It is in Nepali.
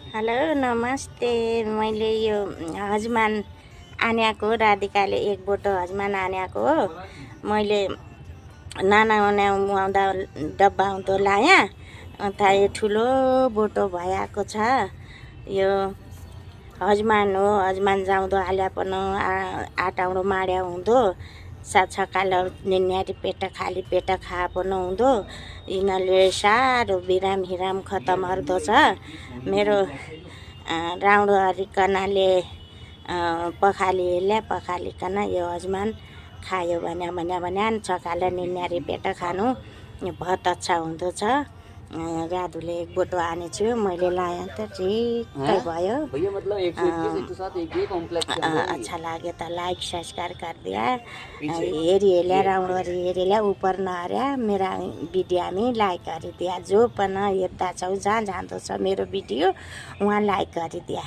हेलो नमस्ते। मैले यो हजमान आन्याको राधिकाले एक बोटो हजमान आन्याको हो। मैले नाना उहाँदा डब्बा हुँदो लाया अन्त यो ठुलो बोटो भइएको छ। यो हजमान हो। हजमान जाउँदो हाल्यापन आटाउडो माड्या हुँदो छकाल निन्यारी पेट खाली पेट खापन हुँदो। यिनीहरूले साह्रो बिराम हिराम खतम अर्दो छ। मेरो राउडो हरिकनाले पखालिकन यो हजमान खायो भने छकाल निन्यारी पेट खानु बहुत अच्छा हुँदो छ। राधुले एक बोटो आनेछु, मैले लाएँ त ठिकै भयो। अच्छा लाग्यो त लाइक सब्सक्राइब कर दिया। हेरिहेल्या राउंड हेरिहेल्या ऊपर नहर्या मेरा वीडियो में लाइक कर दिया। जो पण हेर्दा छौ जहाँ जाँदो छ मेरो वीडियो वहाँ लाइक कर दिया।